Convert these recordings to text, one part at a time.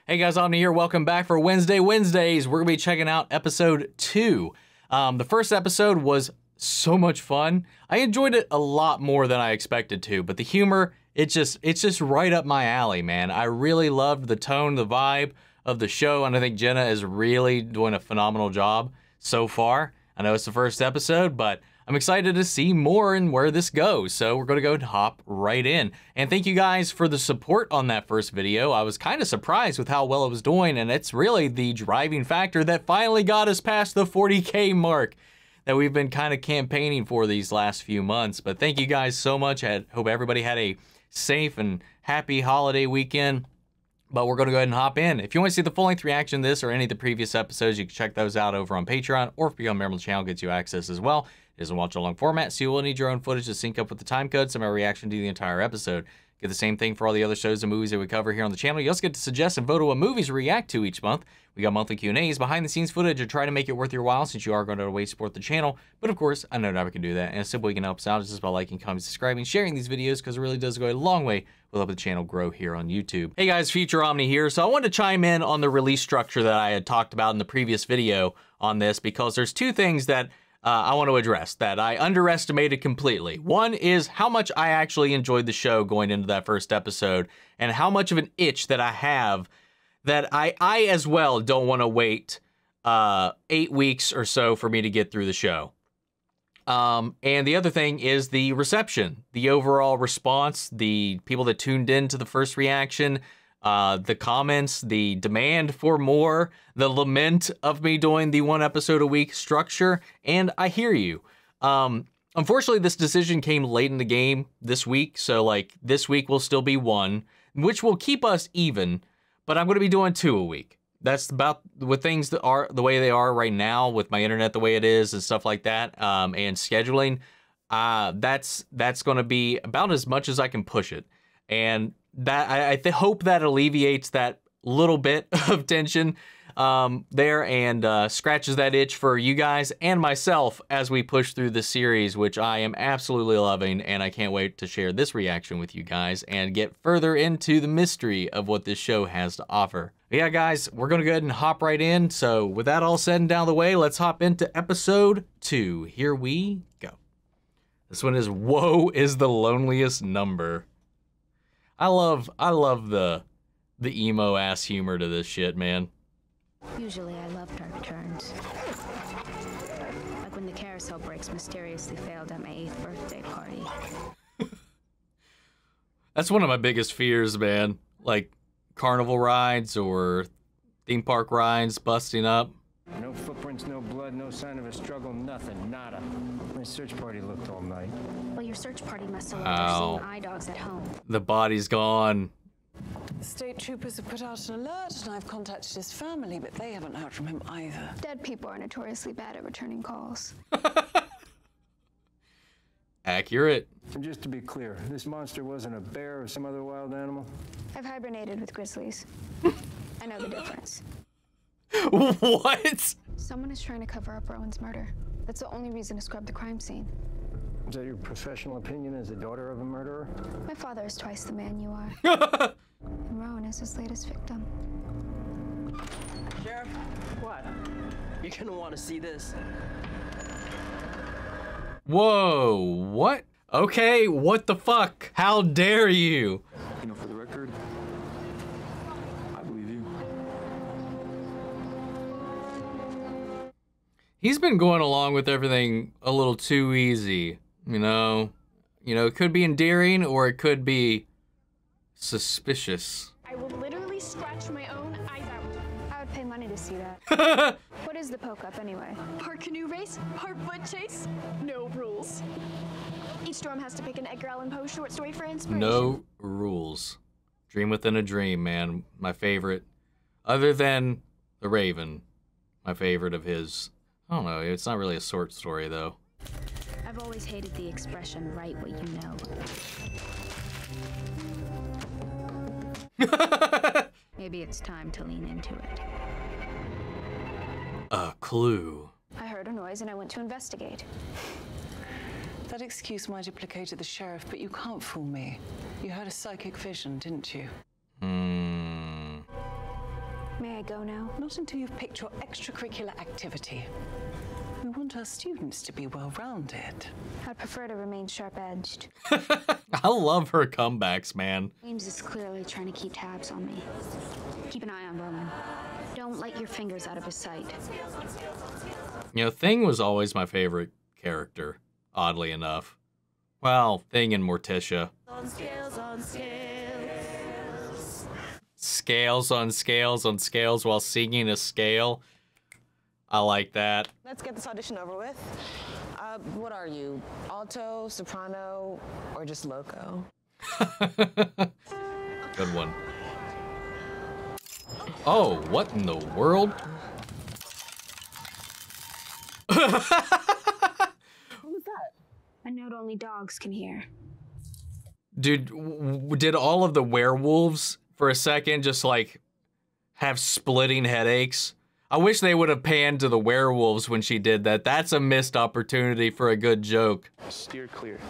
Hey guys, Omni here. Welcome back for Wednesdays. We're gonna be checking out episode 2. The first episode was so much fun. I enjoyed it a lot more than I expected to, but the humor, it's just right up my alley, man. I really loved the tone, the vibe of the show, and I think Jenna is really doing a phenomenal job so far. I know it's the first episode, but I'm excited to see more and where this goes. So we're gonna go and hop right in. And thank you guys for the support on that first video. I was kind of surprised with how well it was doing, and it's really the driving factor that finally got us past the 40K mark that we've been kind of campaigning for these last few months. But thank you guys so much. I hope everybody had a safe and happy holiday weekend. But we're going to go ahead and hop in. If you want to see the full-length reaction to this or any of the previous episodes, you can check those out over on Patreon, or if you become a member of the channel, gets you access as well. It doesn't watch a long format, so you will need your own footage to sync up with the time code, so my reaction to the entire episode. Get the same thing for all the other shows and movies that we cover here on the channel. You also get to suggest and vote on what movies we react to each month. We got monthly Q&As, behind-the-scenes footage, to try to make it worth your while since you are going to way support the channel. But of course, I know never can do that, and a simple way you can help us out is just by liking, commenting, subscribing, sharing these videos, because it really does go a long way with helping the channel grow here on YouTube. Hey guys, Future Omni here. So I wanted to chime in on the release structure that I had talked about in the previous video on this, because there's two things that I want to address that I underestimated completely. One is how much I actually enjoyed the show going into that first episode, and how much of an itch that I have that I as well don't want to wait 8 weeks or so for me to get through the show. And the other thing is the reception, the overall response, the people that tuned in to the first reaction, the comments, the demand for more, the lament of me doing the 1 episode a week structure, and I hear you. Unfortunately, this decision came late in the game this week, so like this week will still be 1, which will keep us even, but I'm going to be doing 2 a week. That's about with things that are the way they are right now, with my internet the way it is and stuff like that, and scheduling. That's going to be about as much as I can push it, and that I hope that alleviates that little bit of tension there, and scratches that itch for you guys and myself as we push through the series, which I am absolutely loving, and I can't wait to share this reaction with you guys and get further into the mystery of what this show has to offer. But yeah, guys, we're gonna go ahead and hop right in. So with that all said and down the way, let's hop into episode 2. Here we go. This one is Woe is the Loneliest Number. I love the emo ass humor to this shit, man. Usually I love dark turns. Like when the carousel brakes mysteriously failed at my 8th birthday party. That's one of my biggest fears, man. Like carnival rides or theme park rides busting up. No footprints, no blood, no sign of a struggle, nothing, nada. My search party looked all night. Well, your search party must have left their seeing eye dogs at home. The body's gone. The state troopers have put out an alert, and I've contacted his family, but they haven't heard from him either. Dead people are notoriously bad at returning calls. Accurate. And just to be clear, this monster wasn't a bear or some other wild animal? I've hibernated with grizzlies. I know the difference. What? Someone is trying to cover up Rowan's murder. That's the only reason to scrub the crime scene. Is that your professional opinion as the daughter of a murderer? My father is twice the man you are. And Rowan is his latest victim. Sheriff? What? You're gonna want to see this. Whoa, what? Okay, what the fuck? How dare you? You know, for the record, I believe you. He's been going along with everything a little too easy, you know? It could be endearing or it could be suspicious. I will literally scratch my own eyes out. I would pay money to see that. What is the Poe Cup anyway? Part canoe race, part foot chase, no rules. Each dorm has to pick an Edgar Allan Poe short story for inspiration. No rules. Dream within a dream, man. My favorite. Other than The Raven. My favorite of his. I don't know, it's not really a short story, though. I've always hated the expression, write what you know. Maybe it's time to lean into it. A clue. I heard a noise and I went to investigate. That excuse might have placated the sheriff, but you can't fool me. You had a psychic vision, didn't you? May I go now? Not until you've picked your extracurricular activity. We want our students to be well-rounded. I'd prefer to remain sharp-edged. I love her comebacks, man. James is clearly trying to keep tabs on me. Keep an eye on Roman. Don't let your fingers out of his sight. You know, Thing was always my favorite character, oddly enough. Well, Thing and Morticia. On scales, on scales. Scales on scales on scales while singing a scale. I like that. Let's get this audition over with. What are you? Alto, soprano, or just loco? Good one. Oh, what in the world? Who was that? A note only dogs can hear. Dude, did all of the werewolves for a second just like have splitting headaches? I wish they would have panned to the werewolves when she did that. That's a missed opportunity for a good joke. Steer clear.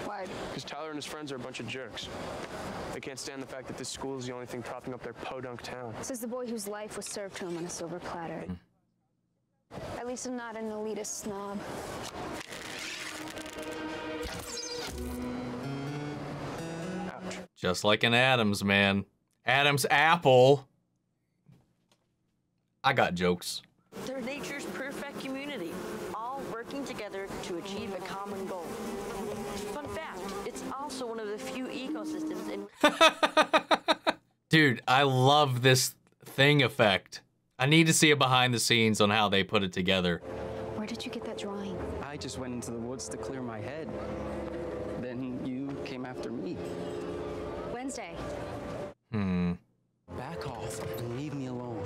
Why? Because Tyler and his friends are a bunch of jerks. They can't stand the fact that this school is the only thing propping up their podunk town. Says the boy whose life was served to him on a silver platter. At least I'm not an elitist snob. Ouch. Just like an Addams, man. Addams apple. I got jokes. They're nature's perfect community, all working together to achieve a common goal. Fun fact, it's also one of the few ecosystems in... Dude, I love this Thing effect. I need to see a behind the scenes on how they put it together. Where did you get that drawing? I just went into the woods to clear my head. Then you came after me. Wednesday. Back off and leave me alone.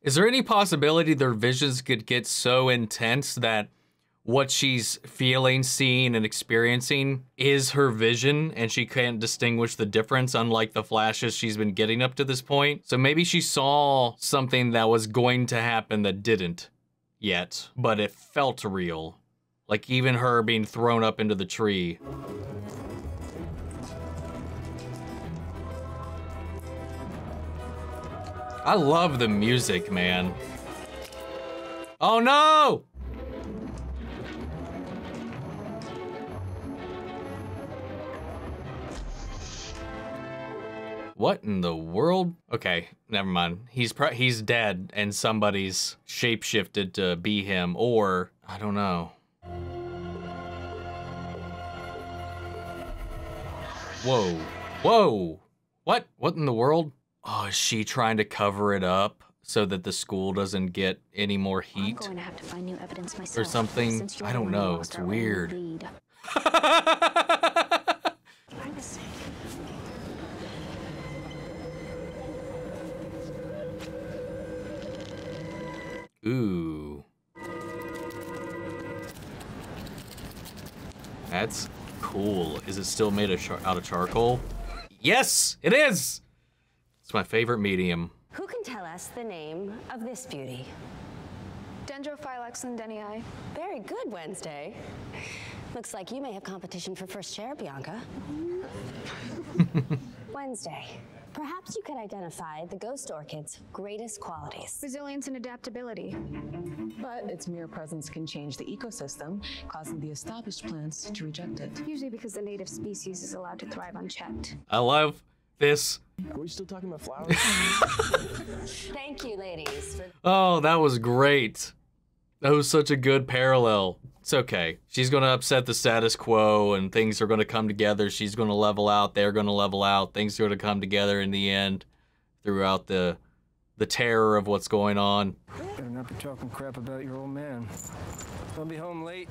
Is there any possibility their visions could get so intense that what she's feeling, seeing, and experiencing is her vision and she can't distinguish the difference, unlike the flashes she's been getting up to this point? So maybe she saw something that was going to happen that didn't yet, but it felt real. Like even her being thrown up into the tree. I love the music, man. Oh no! What in the world? Okay, never mind. He's dead and somebody's shapeshifted to be him, or I don't know. Whoa, whoa. What in the world? Oh, is she trying to cover it up so that the school doesn't get any more heat? I'm going to have to find new evidence myself. Or something? Since you're I the don't one who know. lost It's our only weird. lead. Ooh. That's cool. Is it still made out of charcoal? Yes, it is! It's my favorite medium. Who can tell us the name of this beauty? Dendrophylax lindenii. Very good, Wednesday. Looks like you may have competition for first chair, Bianca. Wednesday, perhaps you could identify the ghost orchid's greatest qualities. Resilience and adaptability. But its mere presence can change the ecosystem, causing the established plants to reject it. Usually because the native species is allowed to thrive unchecked. I love this. Are we still talking about flowers? Thank you, ladies. Oh, that was great. That was such a good parallel. It's okay. She's gonna upset the status quo and things are gonna come together. She's gonna level out, they're gonna level out. Things are gonna come together in the end throughout the terror of what's going on. Better not be talking crap about your old man. I'll be home late.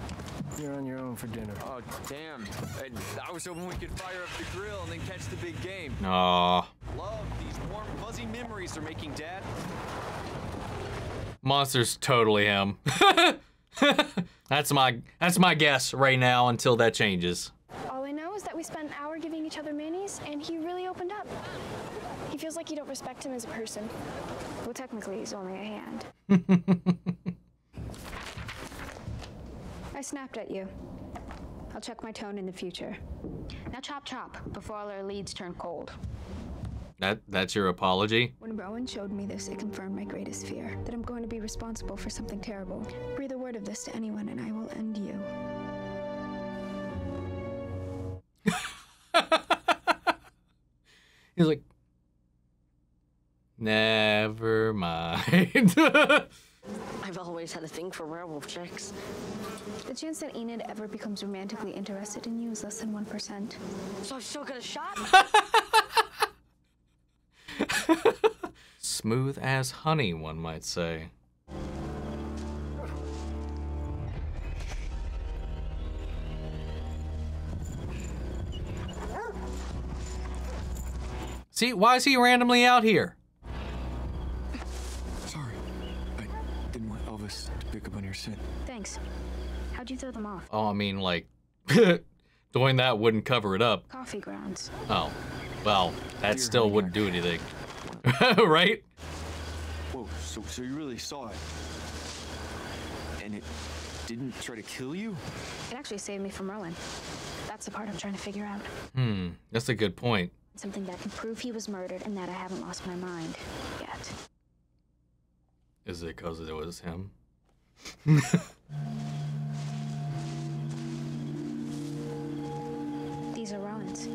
You're on your own for dinner. Oh, damn. I was hoping we could fire up the grill and then catch the big game. Aw. Love these warm, fuzzy memories they're making, Dad. Monster's totally him. That's my guess right now until that changes. All I know is that we spent an hour giving each other minis, and he really opened up. He feels like you don't respect him as a person. Well, technically, he's only a hand. I snapped at you. I'll check my tone in the future. Now chop chop, before all our leads turn cold. That's your apology? When Rowan showed me this, it confirmed my greatest fear, that I'm going to be responsible for something terrible. Breathe a word of this to anyone and I will end you. He's like, never mind. I've always had a thing for werewolf chicks. The chance that Enid ever becomes romantically interested in you is less than 1%. So I've still got a shot? Smooth as honey, one might say. See, why is he randomly out here? Sorry. I didn't want Elvis to pick up on your scent. Thanks. How'd you throw them off? Oh, I mean, like, doing that wouldn't cover it up. Coffee grounds. Oh, well, that still wouldn't do anything. Right? Whoa, so you really saw it? And it didn't try to kill you? It actually saved me from Rowan. That's the part I'm trying to figure out. That's a good point. Something that can prove he was murdered and that I haven't lost my mind yet. Is it because it was him? These are Rowan's.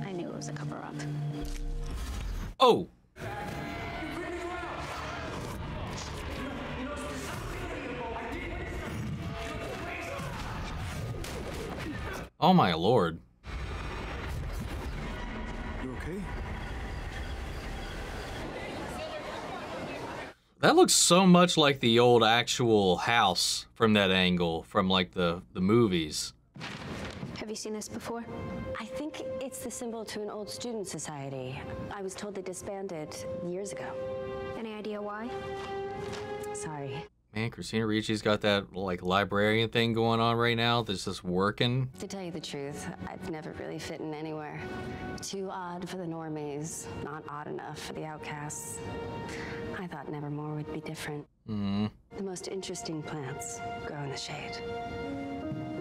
I knew it was a cover-up. Oh! Oh my lord. You okay? That looks so much like the old actual house from that angle, from like the movies. Have you seen this before? I think it's the symbol to an old student society. I was told they disbanded years ago. Any idea why? Sorry. Man, Christina Ricci's got that like librarian thing going on right now that's just working. To tell you the truth, I've never really fit in anywhere. Too odd for the normies, not odd enough for the outcasts. I thought Nevermore would be different. The most interesting plants grow in the shade.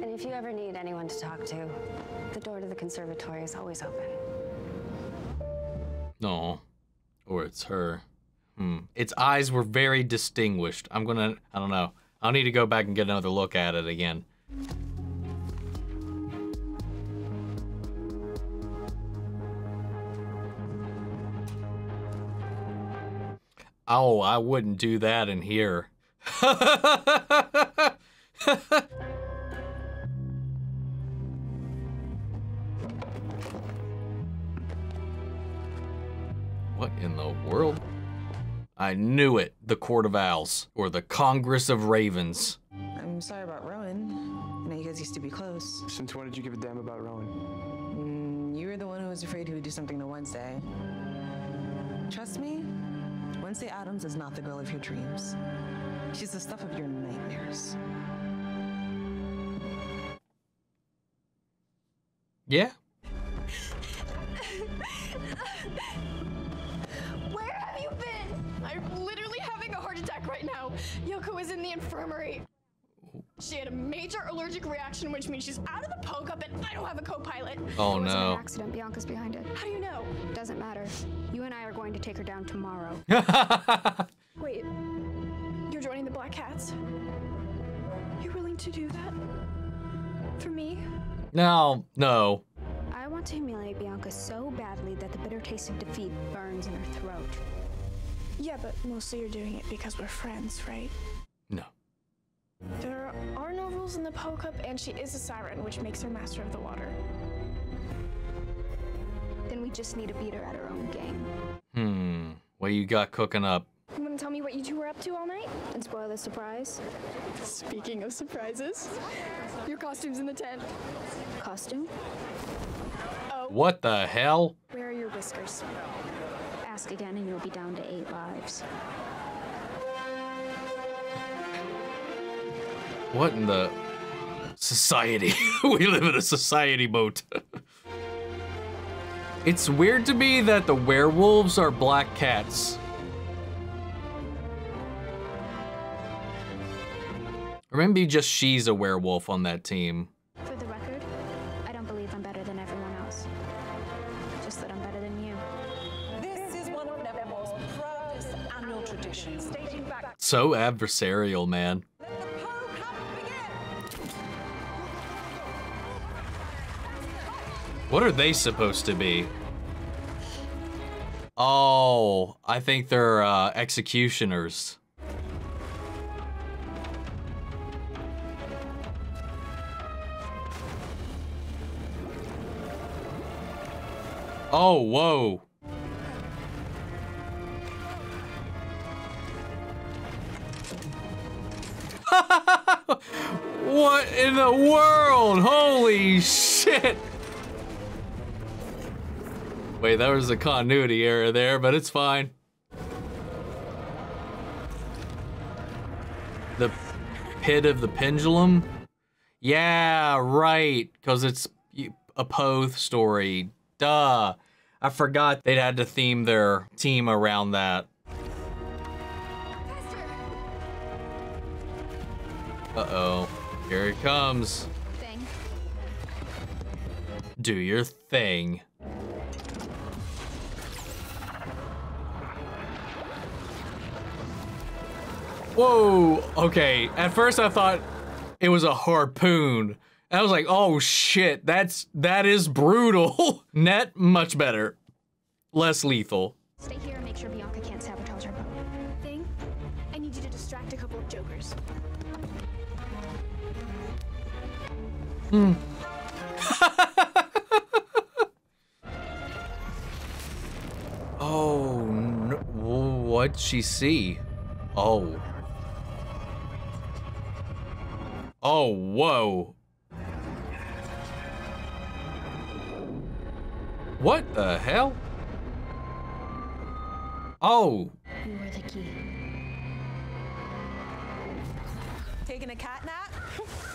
And if you ever need anyone to talk to, the door to the conservatory is always open. No. Or it's her. Its eyes were very distinguished. I don't know. I'll need to go back and get another look at it again. Oh, I wouldn't do that in here. What in the world? I knew it. The Court of Owls, or the Congress of Ravens. I'm sorry about Rowan. I know you guys used to be close. Since when did you give a damn about Rowan? You were the one who was afraid he would do something to Wednesday. Trust me, Wednesday Addams is not the girl of your dreams. She's the stuff of your nightmares. Yeah? Where have you been? I'm literally having a heart attack right now. Yoko is in the infirmary. She had a major allergic reaction, which means she's out of the Poe Cup, and I don't have a co-pilot. Oh It wasn't no. an accident. Bianca's behind it. How do you know? Doesn't matter. You and I are going to take her down tomorrow. Wait, you're joining the Black Cats? You're willing to do that? For me? No, no. I want to humiliate Bianca so badly that the bitter taste of defeat burns in her throat. Yeah, but mostly you're doing it because we're friends, right? No. There are no rules in the Poe Cup, and she is a siren, which makes her master of the water. Then we just need to beat her at her own game. What you got cooking up? You want to tell me what you two were up to all night? And spoil the surprise? Speaking of surprises, your costume's in the tent. Costume? Oh, What the hell? where are your whiskers? Ask again and you'll be down to 8 lives. What in the society? We live in a society boat. It's weird to me that the werewolves are black cats. Or maybe just she's a werewolf on that team. For the record, position. Staging back. So adversarial, man. What are they supposed to be? Oh, I think they're executioners. Oh, whoa. What in the world? Holy shit. Wait, that was a continuity error there, but it's fine. The pit of the pendulum? Yeah, right, because it's a Poe story. Duh. I forgot they'd had to theme their team around that. Uh-oh. Here it comes. Thing. Do your thing. Whoa, okay. At first I thought it was a harpoon. I was like, oh shit, that is brutal. Net, much better. Less lethal. Stay here and make sure Bianca can't sabotage our boat. Thing, I need you to distract a couple of jokers. Oh, no, what'd she see? Oh. Oh, whoa. What the hell? Oh. You were the key. Taking a cat nap?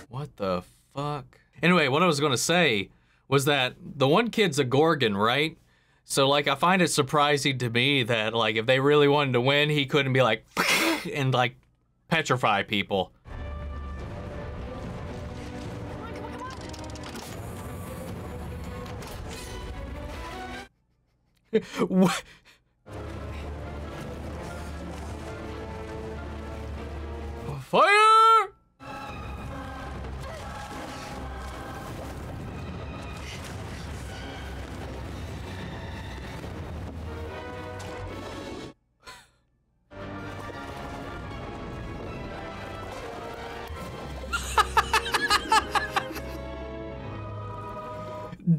What the fuck? Anyway, what I was gonna say was that the one kid's a Gorgon, right? So, like, I find it surprising to me that, like, if they really wanted to win, he couldn't be like, and, like, petrify people. What? Fire!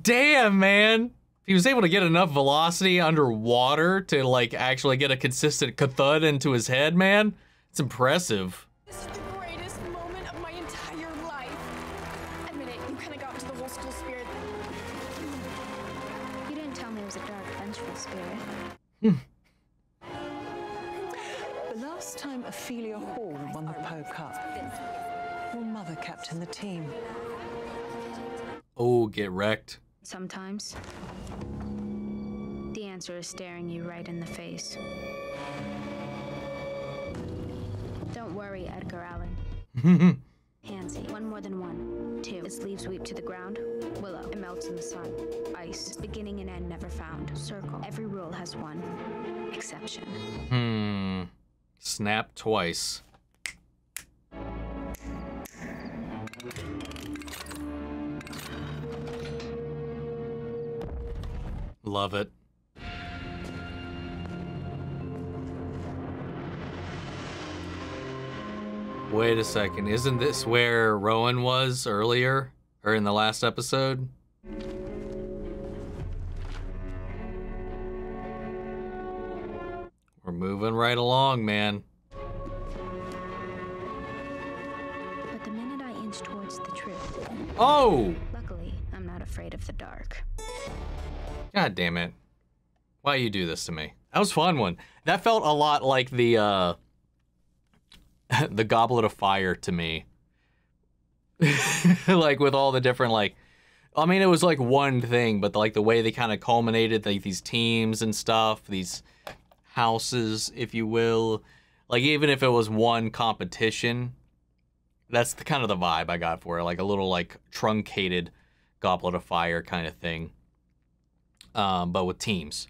Damn, man. He was able to get enough velocity underwater to, like, actually get a consistent thud into his head, man. It's impressive. This is the greatest moment of my entire life. Admit it, you kind of got into the whole school spirit. You didn't tell me it was a dark, vengeful spirit. The last time Ophelia Hall won the Poe Cup, your mother captained the team. Oh, get wrecked. Sometimes, the answer is staring you right in the face. Don't worry, Edgar Allan. Handsy. One more than one. Two. Its leaves weep to the ground. Willow. It melts in the sun. Ice. Beginning and end never found. Circle. Every rule has one exception. Snap twice. Love it. Wait a second, isn't this where Rowan was earlier? Or in the last episode? We're moving right along, man. But the minute I inch towards the truth... Oh! Luckily, I'm not afraid of the dark. God damn it. Why you do this to me? That was a fun one. That felt a lot like the the Goblet of Fire to me. Like with all the different, like, I mean, it was like one thing, but like the way they kind of culminated, like these teams and stuff, these houses, if you will. Like even if it was one competition, that's the kind of the vibe I got for it. Like a little like truncated Goblet of Fire kind of thing. But with teams.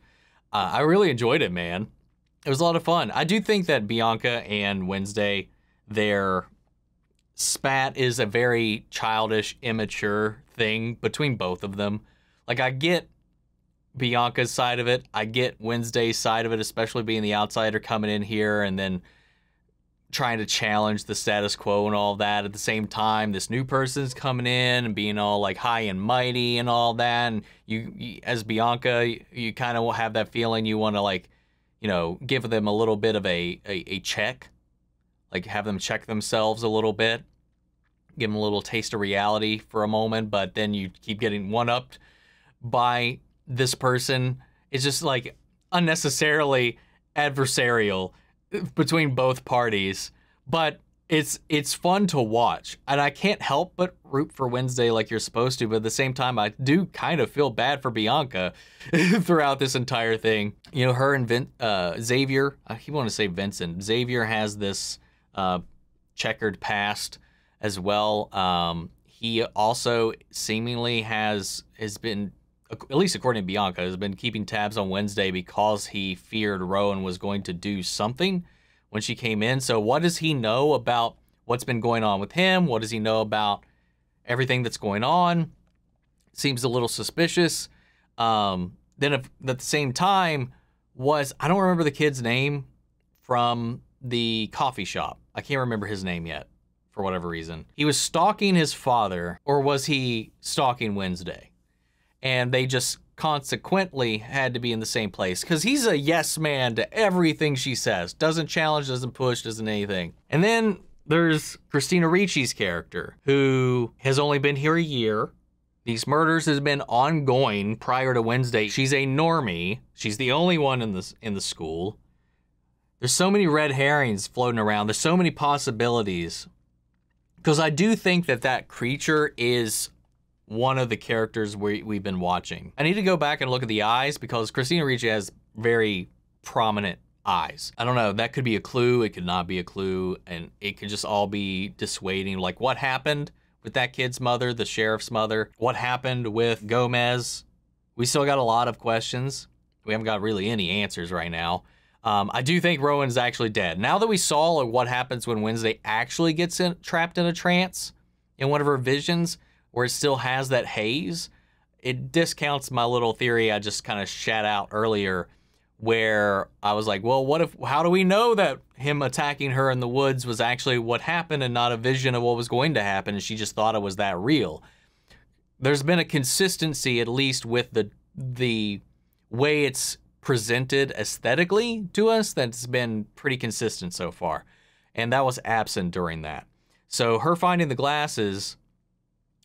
I really enjoyed it, man. It was a lot of fun. I do think that Bianca and Wednesday, their spat is a very childish, immature thing between both of them. Like, I get Bianca's side of it. I get Wednesday's side of it, especially being the outsider coming in here and then trying to challenge the status quo and all that. At the same time, this new person's coming in and being all like high and mighty and all that. And you as Bianca, you kind of will have that feeling you want to, like, you know, give them a little bit of a check, like have them check themselves a little bit, give them a little taste of reality for a moment, but then you keep getting one-upped by this person. It's just like unnecessarily adversarial between both parties, but it's fun to watch, and I can't help but root for Wednesday like you're supposed to, but at the same time I do kind of feel bad for Bianca throughout this entire thing. You know, her and Xavier, I keep wanting to say Vincent. Xavier has this checkered past as well. He also seemingly has been, at least according to Bianca, has been keeping tabs on Wednesday because he feared Rowan was going to do something when she came in. So what does he know about what's been going on with him? What does he know about everything that's going on? Seems a little suspicious. Then at the same time I don't remember the kid's name from the coffee shop. I can't remember his name yet for whatever reason. He was stalking his father, or was he stalking Wednesday? And they just consequently had to be in the same place because he's a yes man to everything she says. Doesn't challenge, doesn't push, doesn't anything. And then there's Christina Ricci's character, who has only been here a year. These murders has been ongoing prior to Wednesday. She's a normie. She's the only one in the school. There's so many red herrings floating around. There's so many possibilities. Because I do think that creature is one of the characters we've been watching. I need to go back and look at the eyes because Christina Ricci has very prominent eyes. I don't know, that could be a clue, it could not be a clue, and it could just all be dissuading. Like, what happened with that kid's mother, the sheriff's mother? What happened with Gomez? We still got a lot of questions. We haven't got really any answers right now. I do think Rowan's actually dead. Now that we saw like, what happens when Wednesday actually gets trapped in a trance in one of her visions, where it still has that haze, it discounts my little theory I just kind of shat out earlier, where I was like, well, how do we know that him attacking her in the woods was actually what happened and not a vision of what was going to happen, and she just thought it was that real? There's been a consistency, at least with the way it's presented aesthetically to us, that's been pretty consistent so far, and that was absent during that. So her finding the glasses,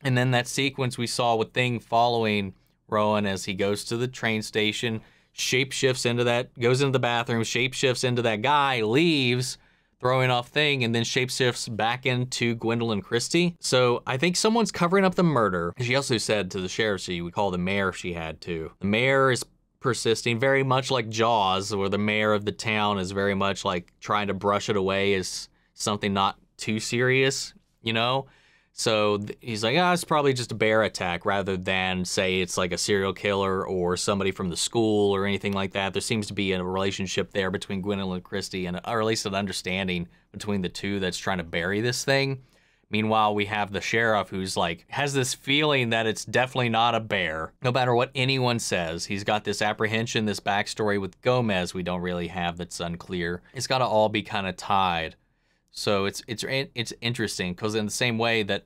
and then that sequence we saw with Thing following Rowan as he goes to the train station, shapeshifts into that, goes into the bathroom, shapeshifts into that guy, leaves, throwing off Thing, and then shapeshifts back into Gwendoline Christie. So I think someone's covering up the murder. She also said to the sheriff she would call the mayor if she had to. The mayor is persisting, very much like Jaws, where the mayor of the town is very much like trying to brush it away as something not too serious, you know? So he's like, it's probably just a bear attack, rather than say it's like a serial killer or somebody from the school or anything like that. There seems to be a relationship there between Gwendoline Christie or at least an understanding between the two that's trying to bury this thing. Meanwhile, we have the sheriff who's like, has this feeling that it's definitely not a bear, no matter what anyone says. He's got this apprehension, this backstory with Gomez we don't really have that's unclear. It's got to all be kind of tied. So it's interesting because in the same way that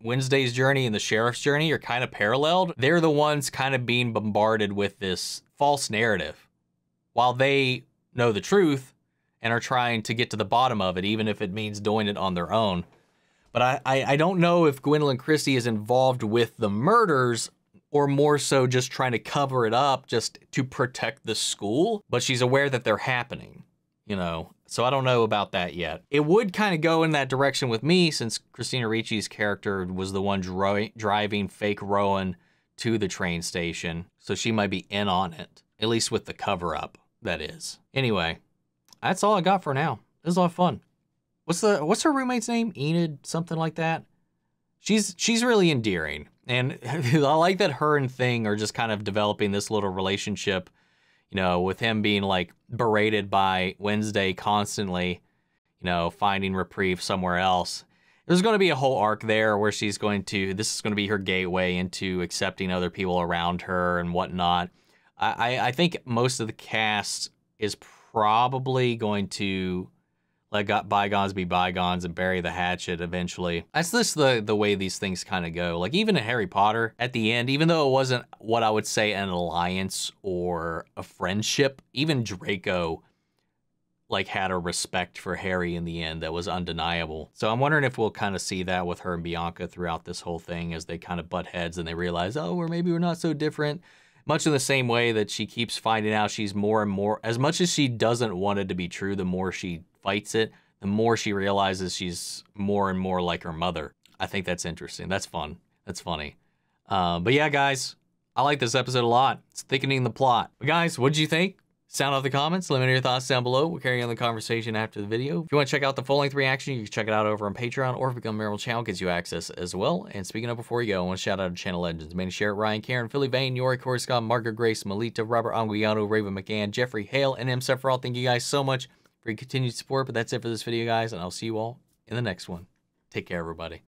Wednesday's journey and the sheriff's journey are kind of paralleled, they're the ones kind of being bombarded with this false narrative while they know the truth and are trying to get to the bottom of it, even if it means doing it on their own. But I don't know if Gwendoline Christie is involved with the murders or more so just trying to cover it up just to protect the school, but she's aware that they're happening, you know? So I don't know about that yet. It would kind of go in that direction with me since Christina Ricci's character was the one driving fake Rowan to the train station. So she might be in on it, at least with the cover up, that is. Anyway, that's all I got for now. It was a lot of fun. What's her roommate's name? Enid, something like that. She's really endearing. And I like that her and Thing are just kind of developing this little relationship, you know, with him being like berated by Wednesday constantly, you know, finding reprieve somewhere else. There's going to be a whole arc there where this is going to be her gateway into accepting other people around her and whatnot. I think most of the cast is probably going to let bygones be bygones and bury the hatchet eventually. That's just the way these things kind of go. Like even in Harry Potter at the end, even though it wasn't what I would say an alliance or a friendship, even Draco like had a respect for Harry in the end that was undeniable. So I'm wondering if we'll kind of see that with her and Bianca throughout this whole thing as they kind of butt heads and they realize, oh, maybe we're not so different. Much in the same way that she keeps finding out she's more and more, as much as she doesn't want it to be true, the more she fights it, the more she realizes she's more and more like her mother. I think that's interesting. That's fun. That's funny. But yeah, guys, I like this episode a lot. It's thickening the plot. But guys, what did you think? Sound off the comments. Let me know your thoughts down below. We'll carry on the conversation after the video. If you want to check out the full-length reaction, you can check it out over on Patreon, or if you become a member of the channel, gives you access as well. And speaking of before you go, I want to shout out to channel legends. Manny Sherritt, Ryan, Karen, Philly Vane, Yori, Corey Scott, Margaret Grace, Melita, Robert Anguiano, Raven McGann, Jeffrey Hale, and M. Sephiroth. Thank you guys so much for your continued support. But that's it for this video, guys, and I'll see you all in the next one. Take care, everybody.